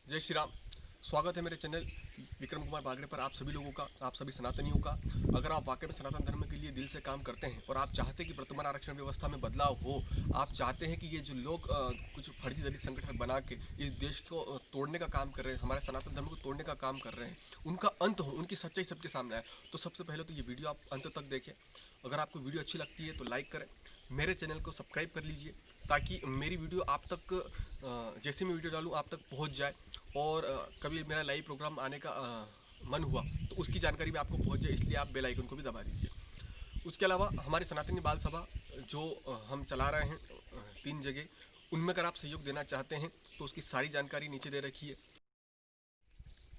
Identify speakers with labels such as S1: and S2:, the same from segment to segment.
S1: जय श्री राम। स्वागत है मेरे चैनल विक्रम कुमार बागड़े पर आप सभी लोगों का, आप सभी सनातनियों का। अगर आप वाकई में सनातन धर्म के लिए दिल से काम करते हैं और आप चाहते हैं कि वर्तमान आरक्षण व्यवस्था में बदलाव हो, आप चाहते हैं कि ये जो लोग कुछ फर्जी दलित संगठन बना के इस देश को तोड़ने का काम कर रहे हैं, हमारे सनातन धर्म को तोड़ने का काम कर रहे हैं, उनका अंत हो, उनकी सच्चाई सबके सामने आए, तो सबसे पहले तो ये वीडियो आप अंत तक देखें। अगर आपको वीडियो अच्छी लगती है तो लाइक करें, मेरे चैनल को सब्सक्राइब कर लीजिए ताकि मेरी वीडियो आप तक जैसे मैं वीडियो डालूँ आप तक पहुंच जाए, और कभी मेरा लाइव प्रोग्राम आने का मन हुआ तो उसकी जानकारी भी आपको पहुंच जाए, इसलिए आप बेल आइकन को भी दबा दीजिए। उसके अलावा हमारी सनातनी बाल सभा जो हम चला रहे हैं 3 जगह, उनमें अगर आप सहयोग देना चाहते हैं तो उसकी सारी जानकारी नीचे दे रखी है।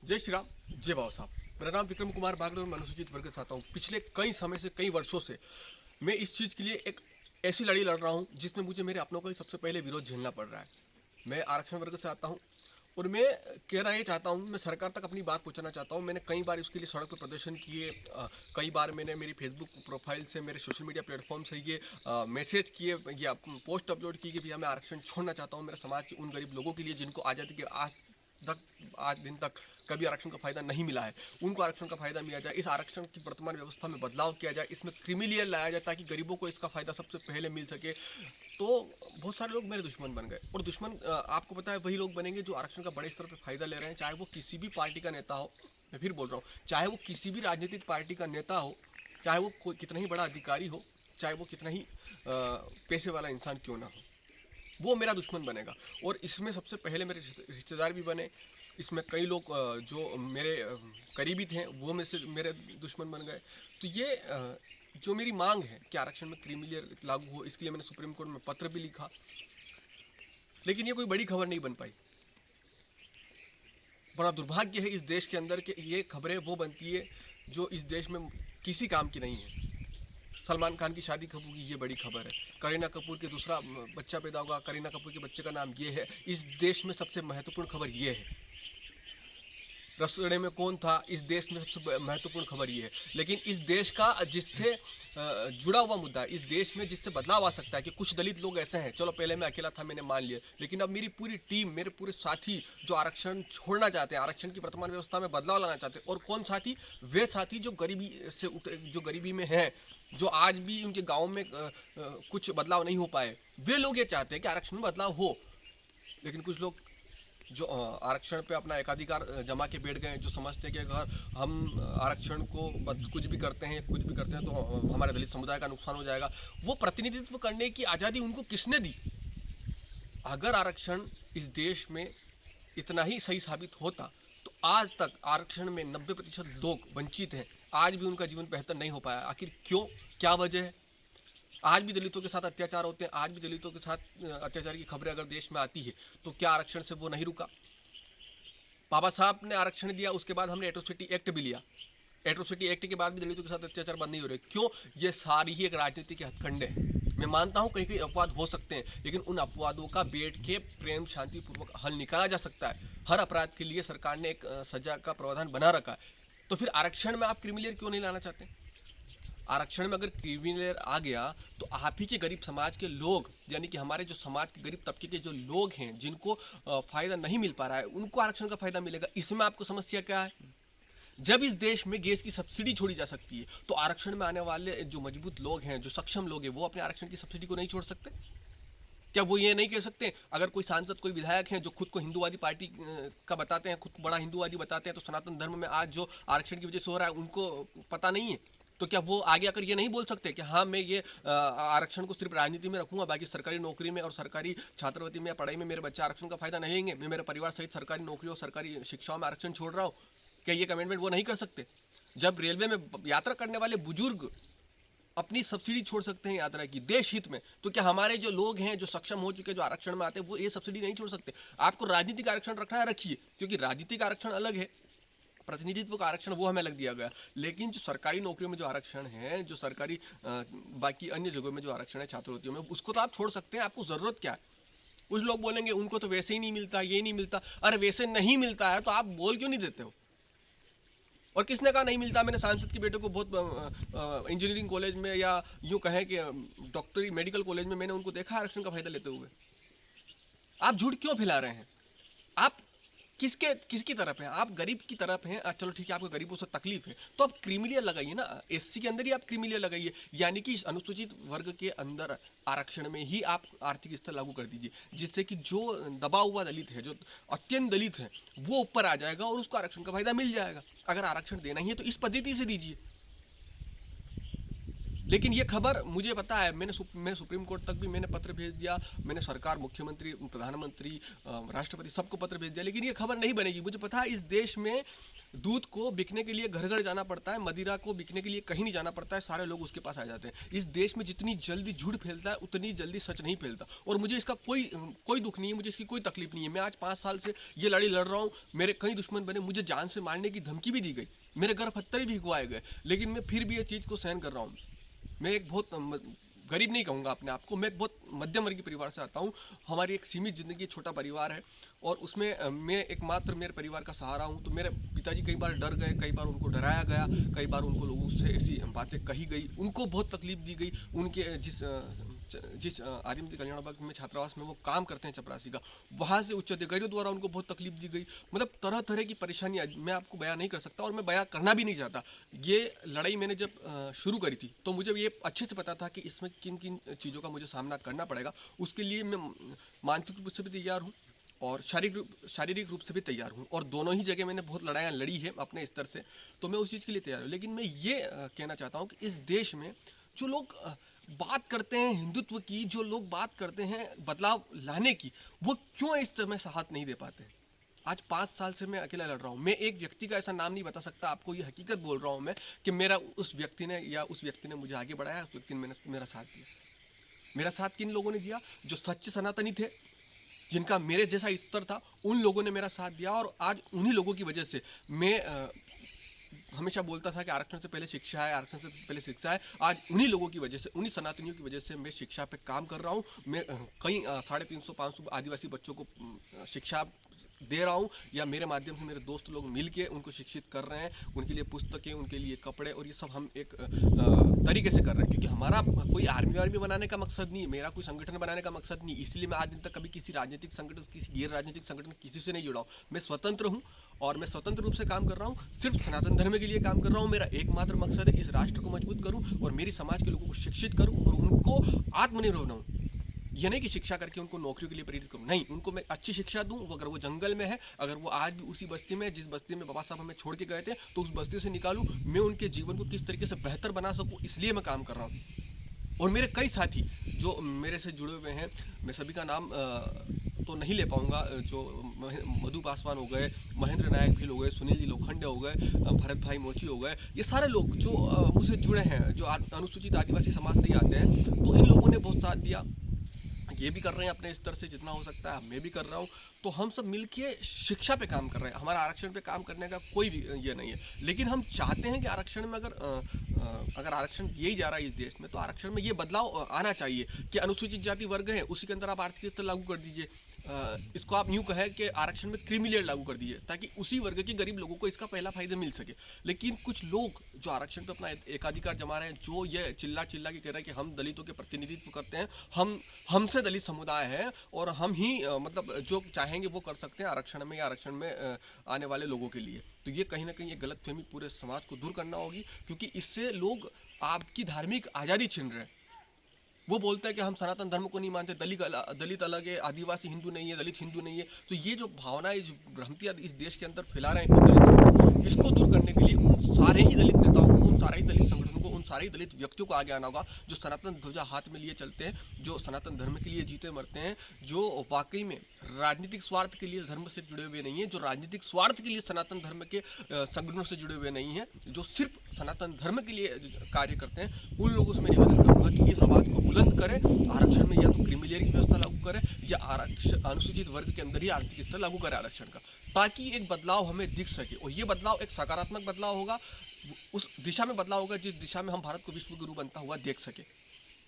S1: जय श्री राम, जय बाबा साहब। मेरा नाम विक्रम कुमार बागड़े और मैं अनुसूचित वर्ग से आता हूँ। पिछले कई समय से, कई वर्षों से मैं इस चीज़ के लिए एक ऐसी लड़ाई लड़ रहा हूँ जिसमें मुझे मेरे अपनों का ही सबसे पहले विरोध झेलना पड़ रहा है। मैं आरक्षण वर्ग से आता हूँ और मैं कहना ये चाहता हूँ, मैं सरकार तक अपनी बात पहुँचाना चाहता हूँ। मैंने कई बार इसके लिए सड़क पर प्रदर्शन किए, कई बार मैंने मेरी फेसबुक प्रोफाइल से, मेरे सोशल मीडिया प्लेटफॉर्म से ये मैसेज किए या पोस्ट अपलोड की कि भैया मैं आरक्षण छोड़ना चाहता हूँ मेरे समाज के उन गरीब लोगों के लिए जिनको आज़ादी के आज दिन तक कभी आरक्षण का फायदा नहीं मिला है, उनको आरक्षण का फायदा मिला जाए। इस आरक्षण की वर्तमान व्यवस्था में बदलाव किया जाए, इसमें क्रीमी लेयर लाया जाए ताकि गरीबों को इसका फायदा सबसे पहले मिल सके। तो बहुत सारे लोग मेरे दुश्मन बन गए, और दुश्मन आपको पता है वही लोग बनेंगे जो आरक्षण का बड़े स्तर पर फायदा ले रहे हैं, चाहे वो किसी भी पार्टी का नेता हो। मैं फिर बोल रहा हूँ, चाहे वो किसी भी राजनीतिक पार्टी का नेता हो, चाहे वो कितना ही बड़ा अधिकारी हो, चाहे वो कितना ही पैसे वाला इंसान क्यों ना हो, वो मेरा दुश्मन बनेगा। और इसमें सबसे पहले मेरे रिश्तेदार भी बने, इसमें कई लोग जो मेरे करीबी थे वो मेरे दुश्मन बन गए। तो ये जो मेरी मांग है कि आरक्षण में क्रीमी लेयर लागू हो, इसके लिए मैंने सुप्रीम कोर्ट में पत्र भी लिखा, लेकिन ये कोई बड़ी खबर नहीं बन पाई। बड़ा दुर्भाग्य है इस देश के अंदर कि ये खबरें वो बनती है जो इस देश में किसी काम की नहीं है। सलमान खान की शादी कब होगी, ये बड़ी खबर है। करीना कपूर के दूसरा बच्चा पैदा होगा, करीना कपूर के बच्चे का नाम ये है। इस देश में सबसे महत्वपूर्ण खबर ये है। रसोड़े में कौन था, इस देश में सबसे महत्वपूर्ण खबर ये है। लेकिन इस देश का जिससे जुड़ा हुआ मुद्दा है, इस देश में जिससे बदलाव आ सकता है कि कुछ दलित लोग ऐसे हैं, चलो पहले मैं अकेला था मैंने मान लिया, लेकिन अब मेरी पूरी टीम, मेरे पूरे साथी जो आरक्षण छोड़ना चाहते हैं, आरक्षण की वर्तमान व्यवस्था में बदलाव लाना चाहते हैं। और कौन साथी? वे साथी जो गरीबी से जो गरीबी में हैं, जो आज भी उनके गाँव में कुछ बदलाव नहीं हो पाए, वे लोग ये चाहते हैं कि आरक्षण में बदलाव हो। लेकिन कुछ लोग जो आरक्षण पे अपना एकाधिकार जमा के बैठ गए, जो समझते हैं कि अगर हम आरक्षण को कुछ भी करते हैं तो हमारे दलित समुदाय का नुकसान हो जाएगा। वो प्रतिनिधित्व करने की आज़ादी उनको किसने दी? अगर आरक्षण इस देश में इतना ही सही साबित होता तो आज तक आरक्षण में 90% लोग वंचित हैं, आज भी उनका जीवन बेहतर नहीं हो पाया। आखिर क्यों, क्या वजह है? आज भी दलितों के साथ अत्याचार होते हैं, आज भी दलितों के साथ अत्याचार की खबरें अगर देश में आती है तो क्या आरक्षण से वो नहीं रुका? बाबा साहब ने आरक्षण दिया, उसके बाद हमने एट्रोसिटी एक्ट भी लिया, एट्रोसिटी एक्ट के बाद भी दलितों के साथ अत्याचार बंद नहीं हो रहे। क्यों? ये सारी ही एक राजनीति के हथकंडे हैं। मैं मानता हूँ कहीं कहीं अपवाद हो सकते हैं, लेकिन उन अपवादों का बैठ के प्रेम शांतिपूर्वक हल निकाला जा सकता है। हर अपराध के लिए सरकार ने एक सजा का प्रावधान बना रखा है। तो फिर आरक्षण में आप क्रीमी लेयर क्यों नहीं लाना चाहते? आरक्षण में अगर क्रीमी लेयर आ गया तो आप ही के गरीब समाज के लोग, यानी कि हमारे जो समाज के गरीब तबके के जो लोग हैं जिनको फायदा नहीं मिल पा रहा है, उनको आरक्षण का फायदा मिलेगा। इसमें आपको समस्या क्या है? जब इस देश में गैस की सब्सिडी छोड़ी जा सकती है तो आरक्षण में आने वाले जो मजबूत लोग हैं, जो सक्षम लोग हैं, वो अपने आरक्षण की सब्सिडी को नहीं छोड़ सकते? क्या वो ये नहीं कह सकते? अगर कोई सांसद, कोई विधायक हैं जो खुद को हिंदूवादी पार्टी का बताते हैं, खुद को बड़ा हिंदूवादी बताते हैं, तो सनातन धर्म में आज जो आरक्षण की वजह से हो रहा है उनको पता नहीं है, तो क्या वो आगे आकर ये नहीं बोल सकते कि हाँ मैं ये आरक्षण को सिर्फ राजनीति में रखूंगा, बाकी सरकारी नौकरी में और सरकारी छात्रवृत्ति में या पढ़ाई में मेरे बच्चे आरक्षण का फायदा नहीं लेंगे, मैं मेरे परिवार सहित सरकारी नौकरी और सरकारी शिक्षाओं में आरक्षण छोड़ रहा हूँ? क्या ये कमिटमेंट वो नहीं कर सकते? जब रेलवे में यात्रा करने वाले बुजुर्ग अपनी सब्सिडी छोड़ सकते हैं यात्रा की देश हित में, तो क्या हमारे जो लोग हैं जो सक्षम हो चुके, जो आरक्षण में आते हैं, वो ये सब्सिडी नहीं छोड़ सकते? आपको राजनीतिक आरक्षण रखना है, रखिए, क्योंकि राजनीतिक आरक्षण अलग है, प्रतिनिधित्व का आरक्षण वो हमें अलग दिया गया। लेकिन जो सरकारी नौकरियों में जो आरक्षण है, जो सरकारी बाकी अन्य जगहों में जो आरक्षण है छात्रवृत्तियों में, उसको तो आप छोड़ सकते हैं। आपको जरूरत क्या है? कुछ लोग बोलेंगे उनको तो वैसे ही नहीं मिलता, ये नहीं मिलता। अरे वैसे नहीं मिलता है तो आप बोल क्यों नहीं देते हो? और किसने कहा नहीं मिलता? मैंने सांसद के बेटे को बहुत इंजीनियरिंग कॉलेज में या यूँ कहें कि डॉक्टरी मेडिकल कॉलेज में मैंने उनको देखा आरक्षण का फायदा लेते हुए। आप झूठ क्यों फैला रहे हैं? आप किसके किसकी तरफ है? आप गरीब की तरफ हैं। चलो ठीक है, आपको गरीबों से तकलीफ है, तो आप क्रीमी लेयर लगाइए ना, एससी के अंदर ही आप क्रीमी लेयर लगाइए, यानी कि इस अनुसूचित वर्ग के अंदर आरक्षण में ही आप आर्थिक स्तर लागू कर दीजिए, जिससे कि जो दबा हुआ दलित है, जो अत्यंत दलित है, वो ऊपर आ जाएगा और उसको आरक्षण का फायदा मिल जाएगा। अगर आरक्षण देना ही है तो इस पद्धति से दीजिए। लेकिन ये खबर मुझे पता है, मैं सुप्रीम कोर्ट तक भी मैंने पत्र भेज दिया, मैंने सरकार, मुख्यमंत्री, प्रधानमंत्री, राष्ट्रपति, सबको पत्र भेज दिया, लेकिन ये खबर नहीं बनेगी। मुझे पता है इस देश में दूध को बिकने के लिए घर घर जाना पड़ता है, मदिरा को बिकने के लिए कहीं नहीं जाना पड़ता है, सारे लोग उसके पास आ जाते हैं। इस देश में जितनी जल्दी झूठ फैलता है उतनी जल्दी सच नहीं फैलता, और मुझे इसका कोई दुख नहीं है, मुझे इसकी कोई तकलीफ नहीं है। मैं आज 5 साल से ये लड़ी लड़ रहा हूँ, मेरे कई दुश्मन बने, मुझे जान से मारने की धमकी भी दी गई, मेरे घर पत्थर भी भिगवाए गए, लेकिन मैं फिर भी ये चीज़ को सहन कर रहा हूँ। मैं एक बहुत गरीब नहीं कहूँगा अपने आप को, मैं एक बहुत मध्यम वर्गीय परिवार से आता हूँ। हमारी एक सीमित ज़िंदगी, छोटा परिवार है, और उसमें मैं एकमात्र मेरे परिवार का सहारा हूँ। तो मेरे पिताजी कई बार डर गए, कई बार उनको डराया गया, कई बार उनको लोगों से ऐसी बातें कही गई, उनको बहुत तकलीफ दी गई। उनके जिस आदिमती कल्याण बाग में छात्रावास में वो काम करते हैं चपरासी का, वहाँ से उच्च अधिकारियों द्वारा उनको बहुत तकलीफ दी गई। मतलब तरह तरह की परेशानियाँ मैं आपको बयां नहीं कर सकता, और मैं बयां करना भी नहीं चाहता। ये लड़ाई मैंने जब शुरू करी थी तो मुझे ये अच्छे से पता था कि इसमें किन किन चीज़ों का मुझे सामना करना पड़ेगा। उसके लिए मैं मानसिक रूप से भी तैयार हूँ और शारीरिक रूप से भी तैयार हूँ, और दोनों ही जगह मैंने बहुत लड़ाइयाँ लड़ी है अपने स्तर से, तो मैं उस चीज़ के लिए तैयार हूँ। लेकिन मैं ये कहना चाहता हूँ कि इस देश में जो लोग बात करते हैं हिंदुत्व की, जो लोग बात करते हैं बदलाव लाने की, वो क्यों इस समय साथ नहीं दे पाते हैं? आज 5 साल से मैं अकेला लड़ रहा हूँ। मैं एक व्यक्ति का ऐसा नाम नहीं बता सकता आपको, ये हकीकत बोल रहा हूँ मैं, कि मेरा उस व्यक्ति ने मुझे आगे बढ़ाया, उस व्यक्ति ने मेरा साथ दिया। मेरा साथ किन लोगों ने दिया? जो सच्चे सनातनी थे, जिनका मेरे जैसा स्तर था, उन लोगों ने मेरा साथ दिया। और आज उन्हीं लोगों की वजह से मैं हमेशा बोलता था कि आरक्षण से पहले शिक्षा है, आरक्षण से पहले शिक्षा है। आज उन्हीं लोगों की वजह से, उन्हीं सनातनियों की वजह से मैं शिक्षा पे काम कर रहा हूँ। मैं कई 350-500 आदिवासी बच्चों को शिक्षा दे रहा हूँ, या मेरे माध्यम से मेरे दोस्त लोग मिल के उनको शिक्षित कर रहे हैं। उनके लिए पुस्तकें, उनके लिए कपड़े, और ये सब हम एक तरीके से कर रहे हैं, क्योंकि हमारा कोई आर्मी बनाने का मकसद नहीं है, मेरा कोई संगठन बनाने का मकसद नहीं। इसलिए मैं आज दिन तक कभी किसी राजनीतिक संगठन, किसी गैर राजनीतिक संगठन, किसी से नहीं जुड़ा हूँ। मैं स्वतंत्र हूँ, और मैं स्वतंत्र रूप से काम कर रहा हूँ, सिर्फ सनातन धर्म के लिए काम कर रहा हूँ। मेरा एकमात्र मकसद है इस राष्ट्र को मजबूत करूँ, और मेरी समाज के लोगों को शिक्षित करूँ, और उनको आत्मनिर्भर बनाऊँ। ये नहीं कि शिक्षा करके उनको नौकरियों के लिए प्रेरित करूँ, नहीं, उनको मैं अच्छी शिक्षा दूँ। अगर वो जंगल में है, अगर वो आज भी उसी बस्ती में, जिस बस्ती में बाबा साहब हमें छोड़ के गए थे, तो उस बस्ती से निकालूँ, मैं उनके जीवन को किस तरीके से बेहतर बना सकूँ, इसलिए मैं काम कर रहा हूँ। और मेरे कई साथी जो मेरे से जुड़े हुए हैं, मैं सभी का नाम तो नहीं ले पाऊंगा, जो मधु पासवान हो गए, महेंद्र नायक भी हो गए, सुनील जी लोखंडे हो गए, भरत भाई मोची हो गए, ये सारे लोग जो मुझसे जुड़े हैं, जो अनुसूचित आदिवासी समाज से ही आते हैं, तो इन लोगों ने बहुत साथ दिया। ये भी कर रहे हैं अपने स्तर से जितना हो सकता है, मैं भी कर रहा हूँ। तो हम सब मिलके शिक्षा पे काम कर रहे हैं। हमारा आरक्षण पे काम करने का कोई भी ये नहीं है, लेकिन हम चाहते हैं कि आरक्षण में अगर आरक्षण दिया ही जा रहा है इस देश में, तो आरक्षण में ये बदलाव आना चाहिए कि अनुसूचित जाति वर्ग है, उसी के अंदर आप आर्थिक स्तर लागू कर दीजिए। इसको आप यूँ कहें कि आरक्षण में क्रीमी लेयर लागू कर दीजिए, ताकि उसी वर्ग के गरीब लोगों को इसका पहला फायदा मिल सके। लेकिन कुछ लोग जो आरक्षण पे अपना एकाधिकार जमा रहे हैं, जो ये चिल्ला चिल्ला के कह रहे हैं कि हम दलितों के प्रतिनिधित्व करते हैं, हमसे दलित समुदाय है, और हम ही मतलब जो चाहेंगे वो कर सकते हैं आरक्षण में, या आरक्षण में आने वाले लोगों के लिए। तो ये कहीं ना कहीं ये गलतफहमी पूरे समाज को दूर करना होगी, क्योंकि इससे लोग आपकी धार्मिक आज़ादी छीन रहे हैं। वो बोलता है कि हम सनातन धर्म को नहीं मानते, दलित अलग है, आदिवासी हिंदू नहीं है, दलित हिंदू नहीं है। तो ये जो भावनाएं, जो भ्रांतियां इस देश के अंदर फैला रहे हैं, इसको दूर करने के लिए उन सारे ही दलित नेताओं को, उन सारे ही दलित संगठनों को, उन सारे ही दलित व्यक्तियों को आगे आना होगा, जो सनातन ध्वजा हाथ में लिए चलते हैं, जो सनातन धर्म के लिए जीते मरते हैं, जो वाकई में राजनीतिक स्वार्थ के लिए धर्म से जुड़े हुए नहीं है, जो राजनीतिक स्वार्थ के लिए सनातन धर्म के संगठनों से जुड़े हुए नहीं है, जो सिर्फ सनातन धर्म के लिए कार्य करते हैं। उन लोगों से मैं निवेदन करूँगा कि इस आवाज़ को बुलंद करें, आरक्षण में या तो क्रीमी लेयर की व्यवस्था लागू करें, या अनुसूचित वर्ग के अंदर ही आर्थिक स्तर लागू करें आरक्षण का, ताकि एक बदलाव हमें दिख सके। और ये बदलाव एक सकारात्मक बदलाव होगा, उस दिशा में बदलाव होगा जिस दिशा में हम भारत को विश्व गुरु बनता हुआ देख सके।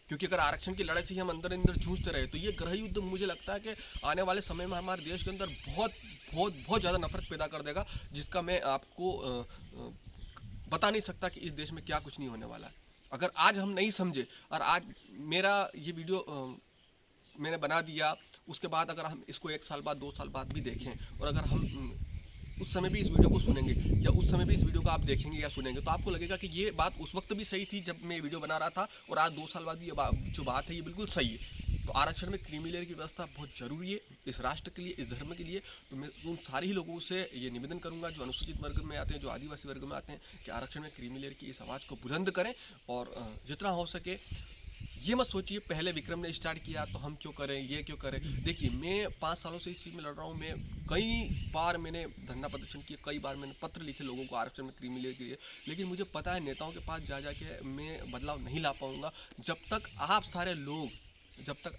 S1: क्योंकि अगर आरक्षण की लड़ाई से ही हम अंदर अंदर जूझते रहे, तो ये गृह युद्ध मुझे लगता है कि आने वाले समय में हमारे देश के अंदर बहुत बहुत बहुत ज़्यादा नफरत पैदा कर देगा, जिसका मैं आपको बता नहीं सकता कि इस देश में क्या कुछ नहीं होने वाला है। अगर आज हम नहीं समझे, और आज मेरा ये वीडियो मैंने बना दिया, उसके बाद अगर हम इसको 1 साल बाद 2 साल बाद भी देखें, और अगर हम उस समय भी इस वीडियो को सुनेंगे, या उस समय भी इस वीडियो को आप देखेंगे या सुनेंगे, तो आपको लगेगा कि ये बात उस वक्त भी सही थी जब मैं वीडियो बना रहा था, और आज 2 साल बाद भी ये जो बात है ये बिल्कुल सही है। तो आरक्षण में क्रीमी लेयर की व्यवस्था बहुत ज़रूरी है इस राष्ट्र के लिए, इस धर्म के लिए। तो मैं उन सारे ही लोगों से ये निवेदन करूंगा जो अनुसूचित वर्ग में आते हैं, जो आदिवासी वर्ग में आते हैं, कि आरक्षण में क्रीमी लेयर की इस आवाज़ को बुलंद करें, और जितना हो सके ये मत सोचिए पहले विक्रम ने स्टार्ट किया तो हम क्यों करें, ये क्यों करें। देखिए, मैं 5 सालों से इस चीज़ में लड़ रहा हूँ। मैं कई बार मैंने धरना प्रदर्शन किया, कई बार मैंने पत्र लिखे लोगों को आरक्षण में क्रीमी लेयर के लिए, लेकिन मुझे पता है नेताओं के पास जा के मैं बदलाव नहीं ला पाऊँगा। जब तक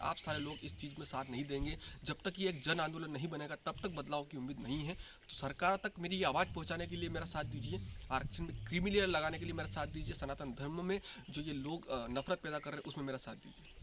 S1: आप सारे लोग इस चीज़ में साथ नहीं देंगे, जब तक ये एक जन आंदोलन नहीं बनेगा, तब तक बदलाव की उम्मीद नहीं है। तो सरकार तक मेरी ये आवाज़ पहुंचाने के लिए मेरा साथ दीजिए, आरक्षण में क्रीमी लेयर लगाने के लिए मेरा साथ दीजिए, सनातन धर्म में जो ये लोग नफरत पैदा कर रहे हैं उसमें मेरा साथ दीजिए।